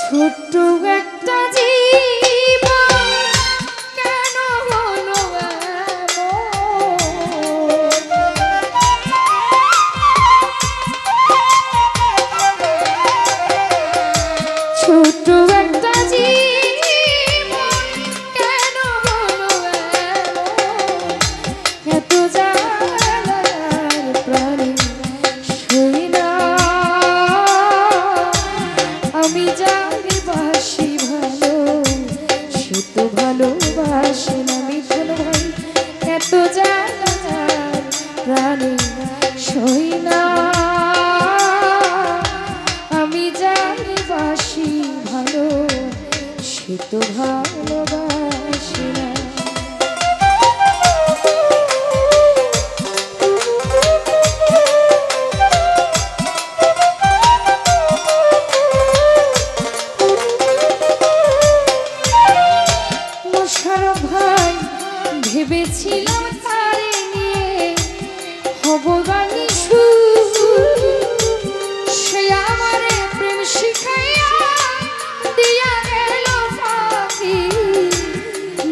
ছোট্ট একটা জীবন কেন হলো ছোট্ট একটা জীবন কেন হলো এত জ্বালার প্রাণে সই না আমি যাকে বাসি ভালো সে তো ভালোবাসে না মিঠুন ভাই এত জ্বালার প্রাণে সই না আমি যাকে বাসি ভালো সে তো ভালোবাসে না ভেবেছিলাম তারে নিয়ে হব গানি সে আমারে প্রেম শিখাইয়া দিয়া গেল ফাঁকি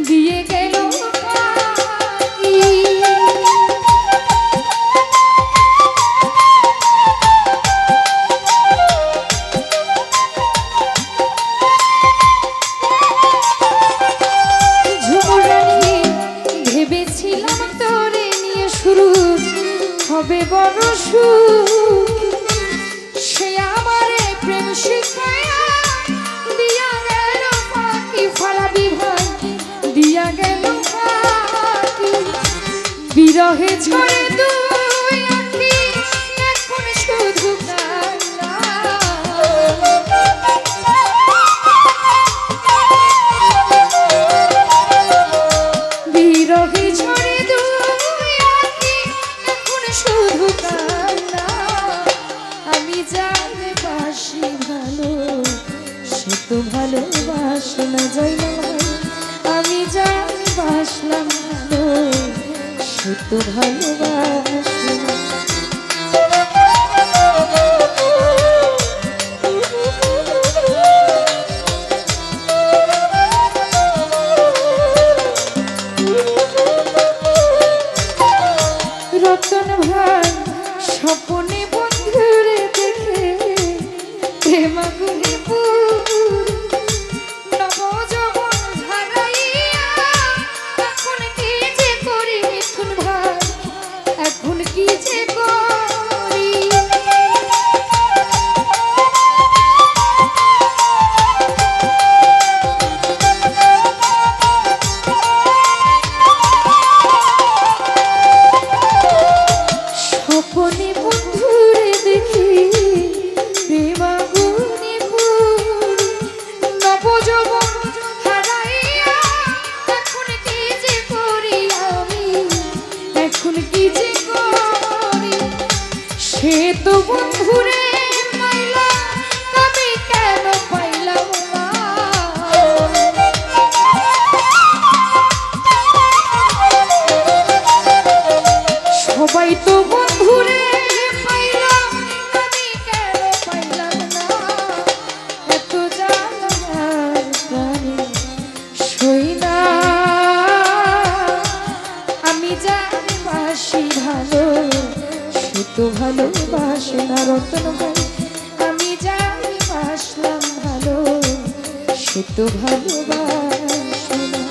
দিয়ে গেল ফাঁকি ভেবেছিলাম তোরে নিয়ে শুরু হবে বড় সুখ সে আমারে প্রেম শিখাইয়া দিয়া গেল ফাঁকি ফালাবি ভাই দিয়া গেল ফাঁকি বিরহে ঝরে দুই আঁখি এখন শুধু কান্না বিরহে ঝরে দুই আঁখি এখন শুধু কান্না আমি যাকে বাসি ভালো সে তো ভালোবাসে না যাইনা আমি যাকে বাসলাম ভালো সে তো ভালোবাসে না রতন ভাই স্বপ্নে বন্ধুরে দেখে প্রেমাগুলি নবযৌবন হারাইয়া এখন কি যে করি মিঠুন ভাই এখন কি যে করি স্বপ্নে বন্ধুরে দেখি প্রেমাগুনি নবযৌবন হারাইয়া এখন কি যে করি আমি এখন কি যে করি সে তো বন্ধুরে পাইলাম আমি কেন পাইলাম না সবাই তো বন্ধুরে পাইলাম আমি কেন পাইলাম না এত জ্বালার প্রাণে সই না আমি যাকে বাসি ভালো সে তো ভালোবাসে না রতন ভাই আমি যাকে বাসলাম ভালো সে তো ভালোবাসে না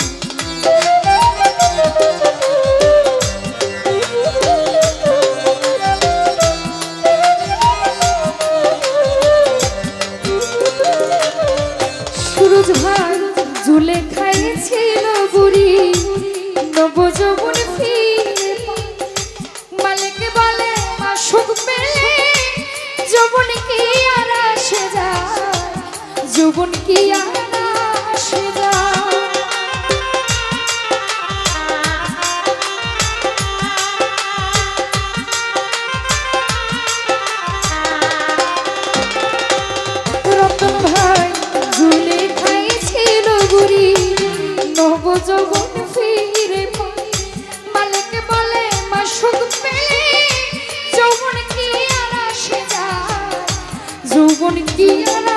সুরজ ভাই ঝুলে খাইছিল বুড়ি নবযৌবন ফিরে মালিক বলে মাসুক পেলে যৌবন কি আর আসে যায় যৌবন কি আর আসে যায় রতন ভাই ঝুলে খাইছিল বুড়ি নবযৌবন ফিরে মালিক বলে মাসুক পেলে যৌবন কি আর আসে যায় যৌবন কি আর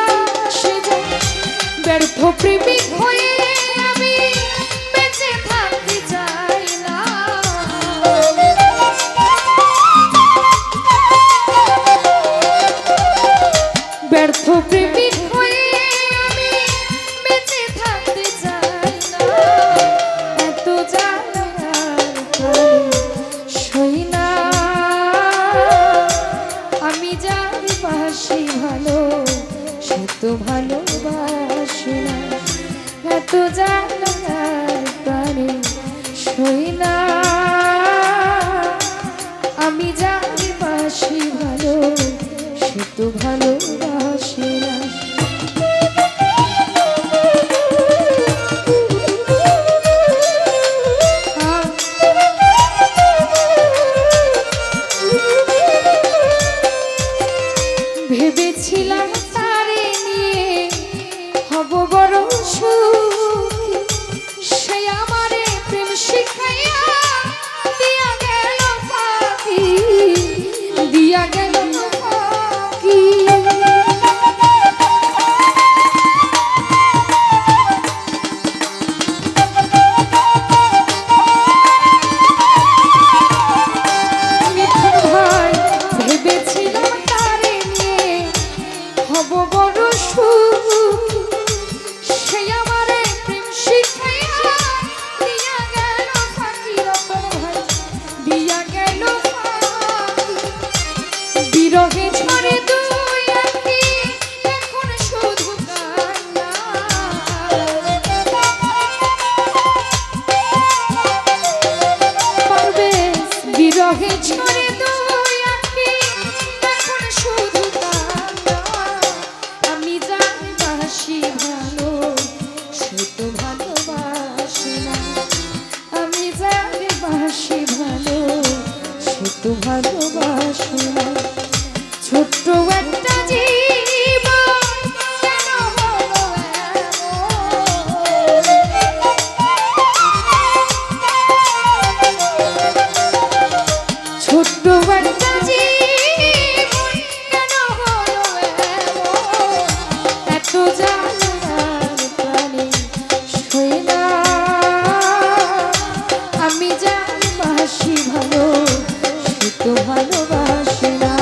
আসে যায় ব্যর্থ প্রেমিক হয়ে আমি বেঁচে থাকতে চাই না, এত জ্বালার সই না। আমি যার বাসি ভালো সে তো ভালোবাসে না, এত জ্বালার প্রাণে সই না। আমি যার বাসি ভালো সে তো ভালোবাসে না। ভেবেছিলাম তারে নিয়ে হব বড় সুখী, সে আমারে প্রেম শিখাইয়া দিয়া গেল ফাঁকি, দিয়া গেল ফাঁকি। মিঠুন ভাই ভেবেছিলাম তারে নিয়ে হব বড় সুখী, সে আমারে প্রেম শিখাইয়া দিয়া গেল ফাঁকি। রতন ভাই দিয়া গেল ফাঁকি, বিরহে ঝরে দুই আঁখি এখন শুধু কান্না। পারবেশ বিরহে ঝরে দুই আঁখি এখন শুধু কান্না। আমি যার বাসি ভালো সে তো ভালোবাসে না, আমি যার বাসি ভালো সে তো ভালোবাসে না। ছোট্ট একটা জীবন কেন হলো এমন? ছোট্ট একটা জীবন কেন হলো এমন? এত জ্বালার প্রাণে সই না। আমি যার বাসি ভালো সে তো ভালোবাসে না,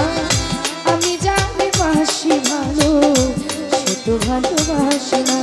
আমি যার বাসি ভালো সে তো ভালোবাসে না।